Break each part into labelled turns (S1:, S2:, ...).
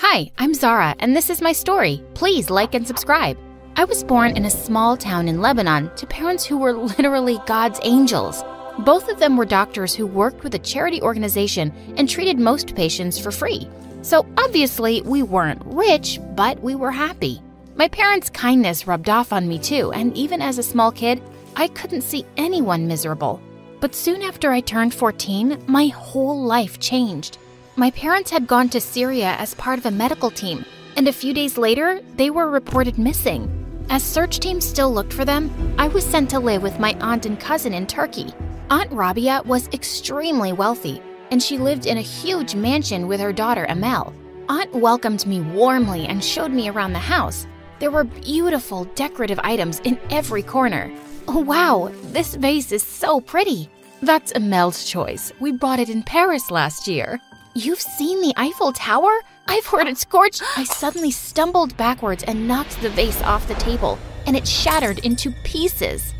S1: Hi, I'm Zara, and this is my story. Please like and subscribe. I was born in a small town in Lebanon to parents who were literally God's angels. Both of them were doctors who worked with a charity organization and treated most patients for free. So obviously, we weren't rich, but we were happy. My parents' kindness rubbed off on me too, and even as a small kid, I couldn't see anyone miserable. But soon after I turned 14, my whole life changed. My parents had gone to Syria as part of a medical team, and a few days later, they were reported missing. As search teams still looked for them, I was sent to live with my aunt and cousin in Turkey. Aunt Rabia was extremely wealthy, and she lived in a huge mansion with her daughter Amel. Aunt welcomed me warmly and showed me around the house. There were beautiful decorative items in every corner. Oh wow, this vase is so pretty. That's Amel's choice. We bought it in Paris last year. You've seen the Eiffel Tower? I've heard it's gorgeous. I suddenly stumbled backwards and knocked the vase off the table, and it shattered into pieces.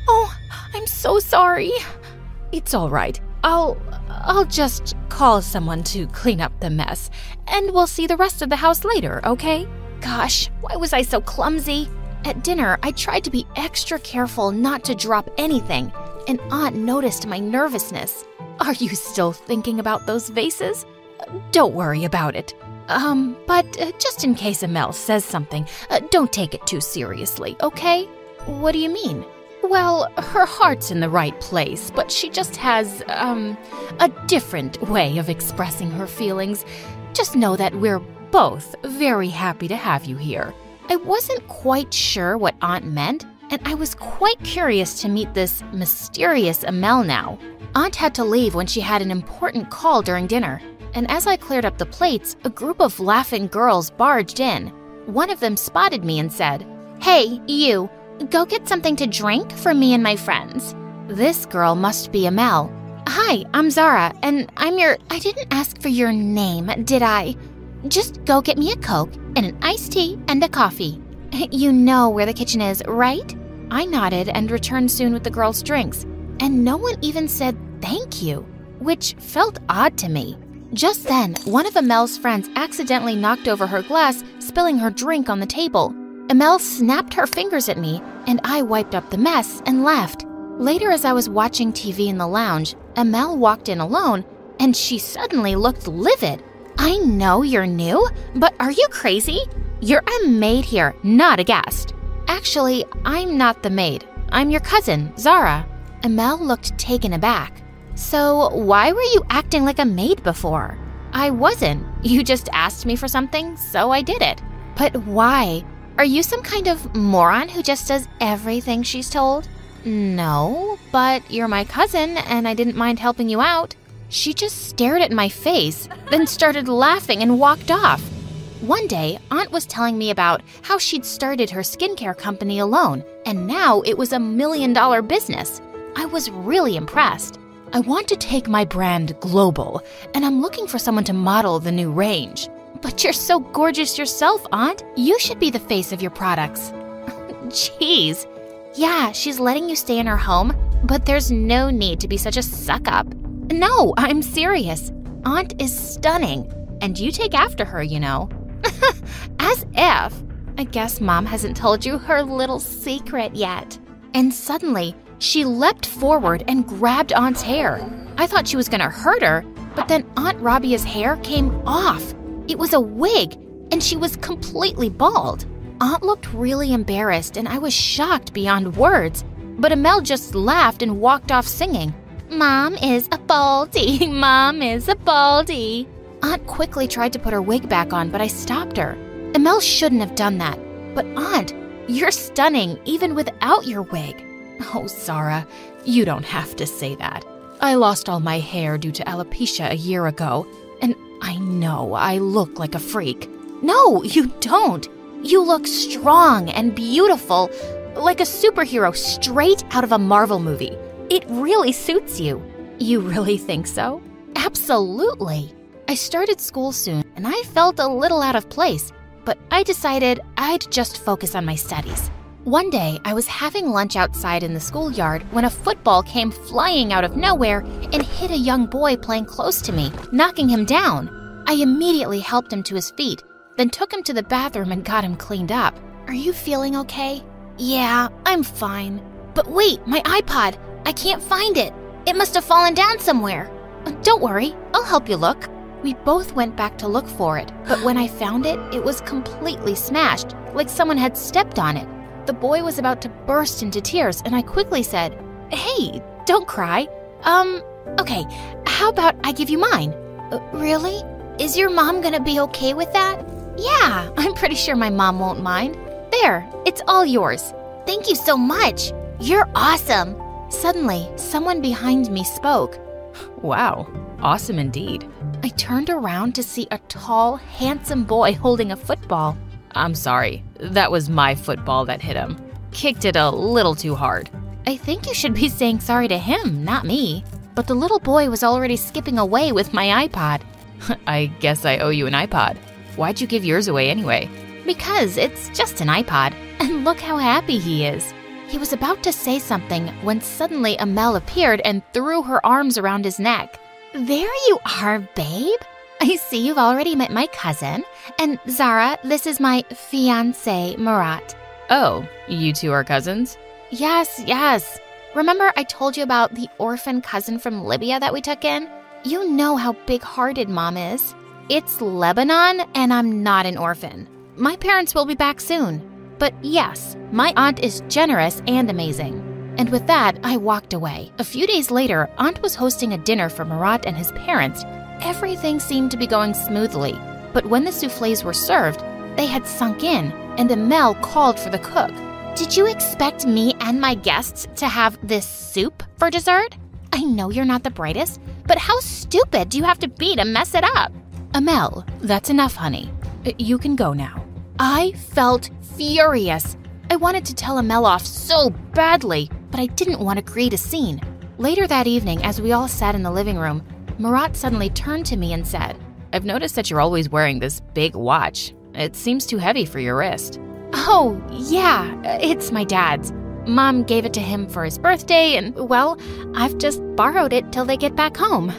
S1: Oh, I'm so sorry. It's all right. I'll just call someone to clean up the mess, and we'll see the rest of the house later, okay? Gosh, why was I so clumsy? At dinner, I tried to be extra careful not to drop anything, and Aunt noticed my nervousness. Are you still thinking about those vases? Don't worry about it. But just in case Amel says something, don't take it too seriously, okay? What do you mean? Well, her heart's in the right place, but she just has, a different way of expressing her feelings. Just know that we're both very happy to have you here. I wasn't quite sure what Aunt meant, and I was quite curious to meet this mysterious Amel now. Aunt had to leave when she had an important call during dinner, and as I cleared up the plates, a group of laughing girls barged in. One of them spotted me and said, "Hey, you, go get something to drink for me and my friends." This girl must be Amel. "Hi, I'm Zara, and I didn't ask for your name, did I? Just go get me a Coke and an iced tea and a coffee. You know where the kitchen is, right?" I nodded and returned soon with the girls' drinks, and no one even said thank you, which felt odd to me. Just then, one of Amel's friends accidentally knocked over her glass, spilling her drink on the table. Amel snapped her fingers at me, and I wiped up the mess and left. Later, as I was watching TV in the lounge, Amel walked in alone, and she suddenly looked livid. "I know you're new, but are you crazy? You're a maid here, not a guest." "Actually, I'm not the maid. I'm your cousin, Zara." Amel looked taken aback. "So why were you acting like a maid before?" "I wasn't. You just asked me for something, so I did it." "But why? Are you some kind of moron who just does everything she's told?" "No, but you're my cousin, and I didn't mind helping you out." She just stared at my face, then started laughing and walked off. One day, Aunt was telling me about how she'd started her skincare company alone, and now it was $1 million business. I was really impressed. "I want to take my brand global, and I'm looking for someone to model the new range." "But you're so gorgeous yourself, Aunt. You should be the face of your products." Jeez. "Yeah, she's letting you stay in her home, but there's no need to be such a suck-up." "No, I'm serious. Aunt is stunning, and you take after her, you know." As if. I guess Mom hasn't told you her little secret yet. And suddenly, she leapt forward and grabbed Aunt's hair. I thought she was gonna hurt her, but then Aunt Rabia's hair came off. It was a wig, and she was completely bald. Aunt looked really embarrassed, and I was shocked beyond words. But Amel just laughed and walked off singing, "Mom is a baldy, Mom is a baldy." Aunt quickly tried to put her wig back on, but I stopped her. Amel shouldn't have done that. "But Aunt, you're stunning even without your wig." "Oh, Zara, you don't have to say that. I lost all my hair due to alopecia a year ago, and I know I look like a freak." "No, you don't. You look strong and beautiful, like a superhero straight out of a Marvel movie. It really suits you." "You really think so?" "Absolutely." I started school soon, and I felt a little out of place, but I decided I'd just focus on my studies. One day, I was having lunch outside in the schoolyard when a football came flying out of nowhere and hit a young boy playing close to me, knocking him down. I immediately helped him to his feet, then took him to the bathroom and got him cleaned up. Are you feeling okay? Yeah, I'm fine. But wait, my iPod! I can't find it. It must have fallen down somewhere. Don't worry, I'll help you look. We both went back to look for it, but when I found it, it was completely smashed, like someone had stepped on it. The boy was about to burst into tears, and I quickly said, "Hey, don't cry. Okay, how about I give you mine?" Really? Is your mom gonna be okay with that? Yeah, I'm pretty sure my mom won't mind. There, it's all yours. Thank you so much. You're awesome. Suddenly, someone behind me spoke.
S2: Wow, awesome indeed.
S1: I turned around to see a tall, handsome boy holding a football.
S2: I'm sorry, that was my football that hit him. Kicked it a little too hard.
S1: I think you should be saying sorry to him, not me. But the little boy was already skipping away with my iPod.
S2: I guess I owe you an iPod. Why'd you give yours away anyway?
S1: Because it's just an iPod, and look how happy he is. He was about to say something when suddenly Amel appeared and threw her arms around his neck. There you are, babe. I see you've already met my cousin. And Zara, this is my fiancé, Murat.
S2: Oh, you two are cousins?
S1: Yes. Remember I told you about the orphan cousin from Libya that we took in? You know how big-hearted Mom is. It's Lebanon, and I'm not an orphan. My parents will be back soon. But yes, my aunt is generous and amazing. And with that, I walked away. A few days later, Aunt was hosting a dinner for Murat and his parents. Everything seemed to be going smoothly. But when the soufflés were served, they had sunk in, and Amel called for the cook. Did you expect me and my guests to have this soup for dessert? I know you're not the brightest, but how stupid do you have to be to mess it up?
S2: Amel, that's enough, honey. You can go now.
S1: I felt furious. I wanted to tell Amel off so badly, but I didn't want to create a scene. Later that evening, as we all sat in the living room, Murat suddenly turned to me and said,
S2: I've noticed that you're always wearing this big watch. It seems too heavy for your wrist.
S1: Oh, yeah, it's my dad's. Mom gave it to him for his birthday, and, well, I've just borrowed it till they get back home.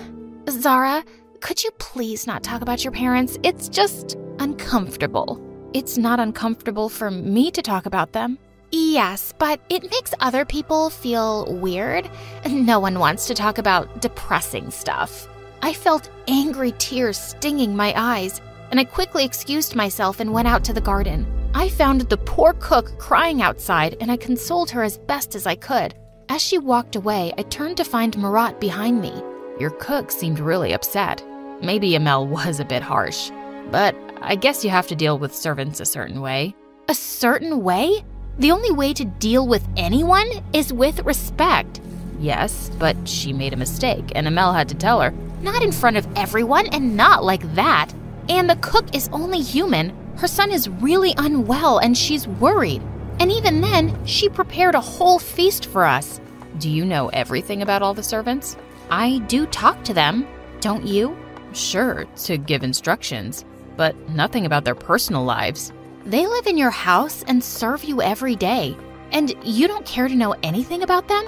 S1: Zara, could you please not talk about your parents? It's just uncomfortable.
S2: It's not uncomfortable for me to talk about them.
S1: Yes, but it makes other people feel weird. No one wants to talk about depressing stuff. I felt angry tears stinging my eyes, and I quickly excused myself and went out to the garden. I found the poor cook crying outside, and I consoled her as best as I could. As she walked away, I turned to find Murat behind me.
S2: Your cook seemed really upset. Maybe Amel was a bit harsh, but I guess you have to deal with servants a certain way.
S1: A certain way? The only way to deal with anyone is with respect.
S2: Yes, but she made a mistake, and Amel had to tell her.
S1: Not in front of everyone, and not like that. And the cook is only human. Her son is really unwell, and she's worried. And even then, she prepared a whole feast for us.
S2: Do you know everything about all the servants?
S1: I do talk to them. Don't you?
S2: Sure, to give instructions, but nothing about their personal lives.
S1: They live in your house and serve you every day. And you don't care to know anything about them?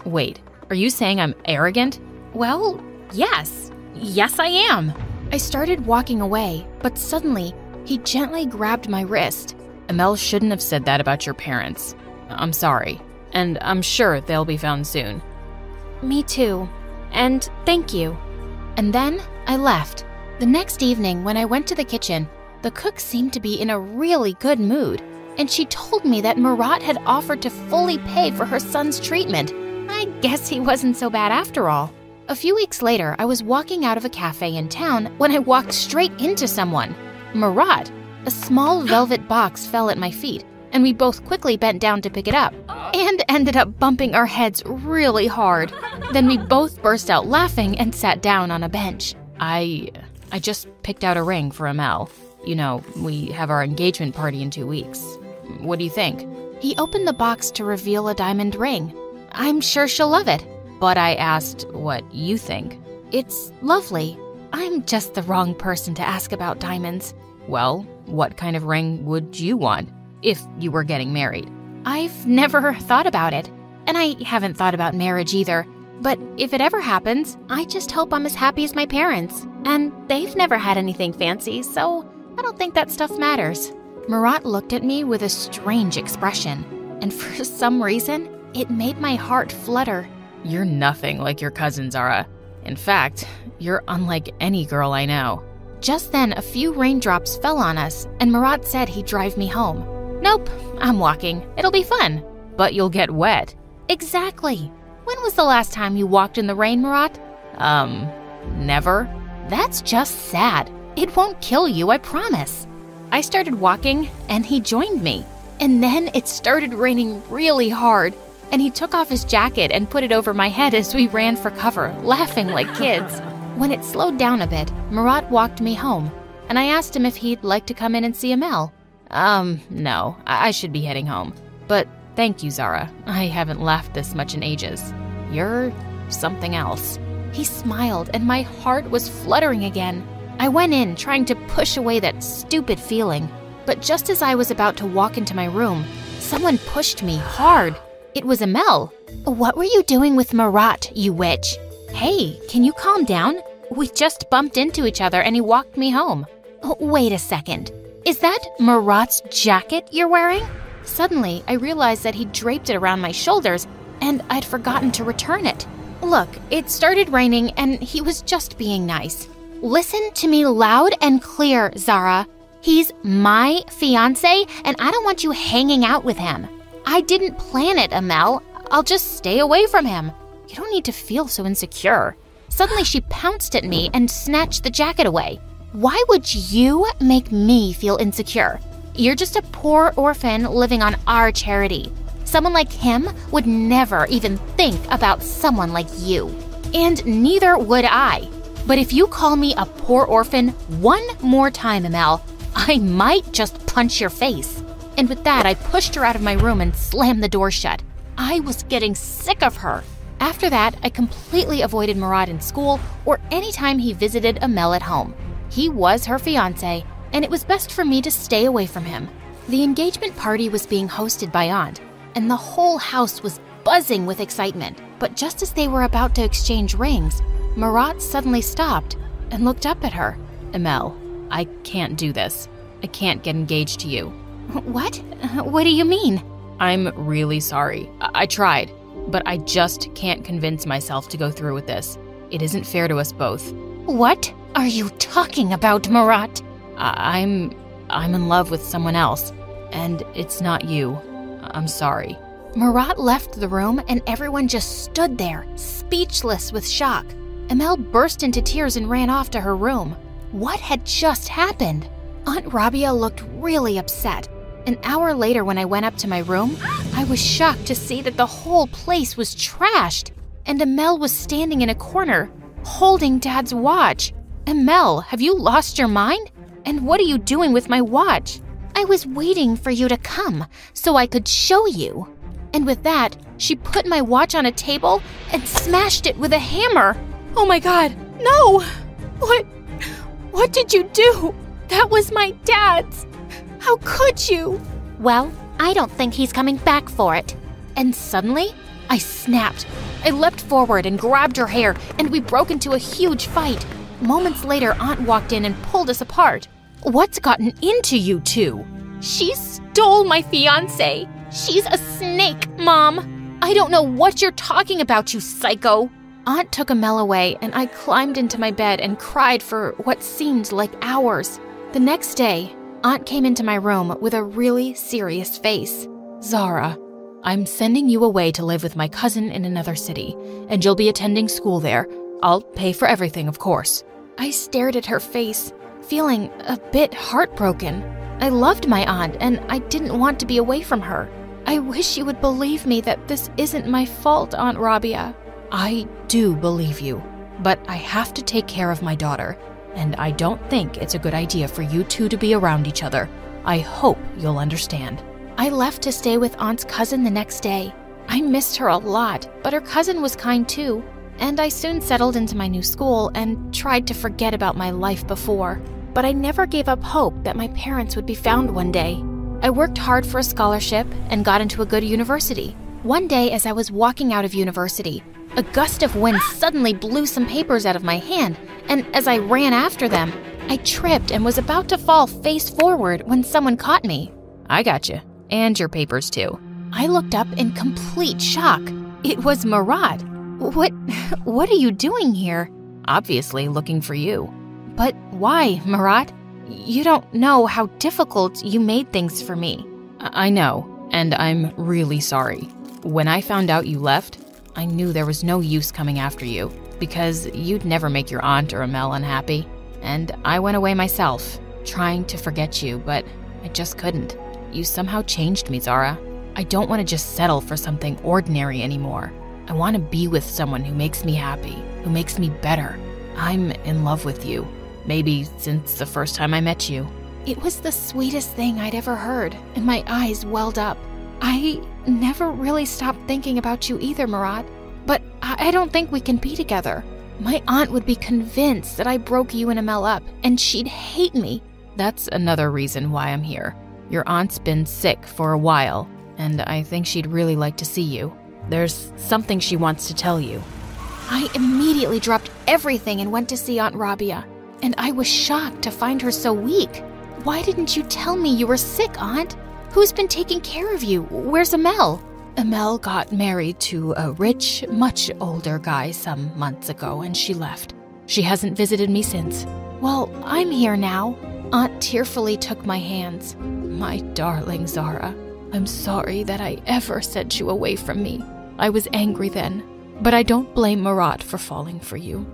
S2: Wait, are you saying I'm arrogant?
S1: Well, yes. Yes, I am. I started walking away, but suddenly, he gently grabbed my wrist.
S2: Amel shouldn't have said that about your parents. I'm sorry, and I'm sure they'll be found soon.
S1: Me too. And thank you. And then I left. The next evening, when I went to the kitchen, the cook seemed to be in a really good mood, and she told me that Murat had offered to fully pay for her son's treatment. I guess he wasn't so bad after all. A few weeks later, I was walking out of a cafe in town when I walked straight into someone. Murat. A small velvet box fell at my feet, and we both quickly bent down to pick it up, and ended up bumping our heads really hard. Then we both burst out laughing and sat down on a bench.
S2: I just picked out a ring for Amel. You know, we have our engagement party in 2 weeks. What do you think?
S1: He opened the box to reveal a diamond ring. I'm sure she'll love it.
S2: But I asked what you think.
S1: It's lovely. I'm just the wrong person to ask about diamonds.
S2: Well, what kind of ring would you want if you were getting married?
S1: I've never thought about it. And I haven't thought about marriage either. But if it ever happens, I just hope I'm as happy as my parents. And they've never had anything fancy, so I don't think that stuff matters. Murat looked at me with a strange expression, and for some reason, it made my heart flutter.
S2: You're nothing like your cousin, Zara. In fact, you're unlike any girl I know.
S1: Just then, a few raindrops fell on us, and Murat said he'd drive me home. Nope, I'm walking. It'll be fun.
S2: But you'll get wet.
S1: Exactly. When was the last time you walked in the rain, Murat?
S2: Never.
S1: That's just sad. It won't kill you, I promise. I started walking, and he joined me. And then it started raining really hard, and he took off his jacket and put it over my head as we ran for cover, laughing like kids. When it slowed down a bit, Murat walked me home, and I asked him if he'd like to come in and see Amel.
S2: No, I should be heading home. But thank you, Zara. I haven't laughed this much in ages. You're something else.
S1: He smiled, and my heart was fluttering again. I went in, trying to push away that stupid feeling. But just as I was about to walk into my room, someone pushed me hard. It was Amel. What were you doing with Murat, you witch? Hey, can you calm down? We just bumped into each other and he walked me home. Wait a second. Is that Murat's jacket you're wearing? Suddenly, I realized that he draped it around my shoulders and I'd forgotten to return it. Look, it started raining and he was just being nice. Listen to me loud and clear, Zara. He's my fiancé and I don't want you hanging out with him. I didn't plan it, Amel. I'll just stay away from him. You don't need to feel so insecure. Suddenly she pounced at me and snatched the jacket away. Why would you make me feel insecure? You're just a poor orphan living on our charity. Someone like him would never even think about someone like you. And neither would I. But if you call me a poor orphan one more time, Amel, I might just punch your face. And with that, I pushed her out of my room and slammed the door shut. I was getting sick of her. After that, I completely avoided Murat in school or any time he visited Amel at home. He was her fiancé, and it was best for me to stay away from him. The engagement party was being hosted by Aunt, and the whole house was buzzing with excitement. But just as they were about to exchange rings, Murat suddenly stopped and looked up at her.
S2: Amel, I can't do this. I can't get engaged to you.
S1: What? What do you mean?
S2: I'm really sorry. I tried, but I just can't convince myself to go through with this. It isn't fair to us both.
S1: What are you talking about, Murat?
S2: I'm in love with someone else, and it's not you. I'm sorry.
S1: Murat left the room and everyone just stood there, speechless with shock. Amel burst into tears and ran off to her room. What had just happened? Aunt Rabia looked really upset. An hour later, when I went up to my room, I was shocked to see that the whole place was trashed, and Amel was standing in a corner, holding Dad's watch. Amel, have you lost your mind? And what are you doing with my watch? I was waiting for you to come so I could show you. And with that, she put my watch on a table and smashed it with a hammer. Oh my God, no! What did you do? That was my dad's. How could you? Well, I don't think he's coming back for it. And suddenly, I snapped. I leapt forward and grabbed her hair, and we broke into a huge fight. Moments later, Aunt walked in and pulled us apart. What's gotten into you two? She stole my fiancé. She's a snake, Mom. I don't know what you're talking about, you psycho. Aunt took Amel away, and I climbed into my bed and cried for what seemed like hours. The next day, Aunt came into my room with a really serious face.
S2: Zara, I'm sending you away to live with my cousin in another city, and you'll be attending school there. I'll pay for everything, of course.
S1: I stared at her face, feeling a bit heartbroken. I loved my aunt, and I didn't want to be away from her. I wish you would believe me that this isn't my fault, Aunt Rabia.
S2: I do believe you, but I have to take care of my daughter, and I don't think it's a good idea for you two to be around each other. I hope you'll understand.
S1: I left to stay with Aunt's cousin the next day. I missed her a lot, but her cousin was kind too, and I soon settled into my new school and tried to forget about my life before. But I never gave up hope that my parents would be found one day. I worked hard for a scholarship and got into a good university. One day, as I was walking out of university, A gust of wind suddenly blew some papers out of my hand, and as I ran after them, I tripped and was about to fall face forward when someone caught me.
S2: I got you. And your papers, too.
S1: I looked up in complete shock. It was Murat. What are you doing here?
S2: Obviously looking for you.
S1: But why, Murat? You don't know how difficult you made things for me.
S2: I know, and I'm really sorry. When I found out you left, I knew there was no use coming after you, because you'd never make your aunt or Amel unhappy. And I went away myself, trying to forget you, but I just couldn't. You somehow changed me, Zara. I don't want to just settle for something ordinary anymore. I want to be with someone who makes me happy, who makes me better. I'm in love with you. Maybe since the first time I met you.
S1: It was the sweetest thing I'd ever heard, and my eyes welled up. I never really stopped thinking about you either, Murat. But I don't think we can be together. My aunt would be convinced that I broke you and Amel up, and she'd hate me.
S2: That's another reason why I'm here. Your aunt's been sick for a while, and I think she'd really like to see you. There's something she wants to tell you.
S1: I immediately dropped everything and went to see Aunt Rabia, and I was shocked to find her so weak. Why didn't you tell me you were sick, Aunt? Who's been taking care of you? Where's Amel?
S2: Amel got married to a rich, much older guy some months ago, and she left. She hasn't visited me since.
S1: Well, I'm here now. Aunt tearfully took my hands.
S2: My darling Zara, I'm sorry that I ever sent you away from me. I was angry then, but I don't blame Murat for falling for you.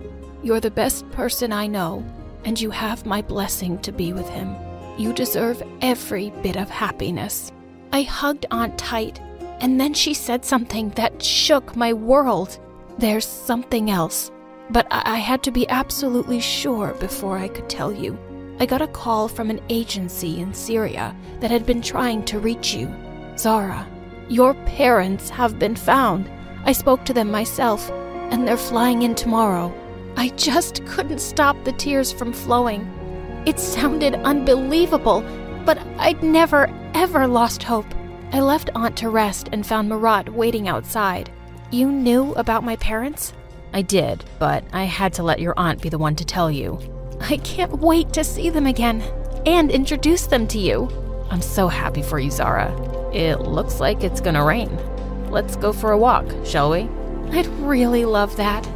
S2: You're the best person I know, and you have my blessing to be with him. You deserve every bit of happiness.
S1: I hugged Aunt tight, and then she said something that shook my world.
S2: There's something else, but I had to be absolutely sure before I could tell you. I got a call from an agency in Syria that had been trying to reach you. Zara, your parents have been found. I spoke to them myself, and they're flying in tomorrow.
S1: I just couldn't stop the tears from flowing. It sounded unbelievable, but I'd never, ever lost hope. I left Aunt to rest and found Murat waiting outside. You knew about my parents?
S2: I did, but I had to let your aunt be the one to tell you.
S1: I can't wait to see them again and introduce them to you.
S2: I'm so happy for you, Zara. It looks like it's gonna rain. Let's go for a walk, shall we?
S1: I'd really love that.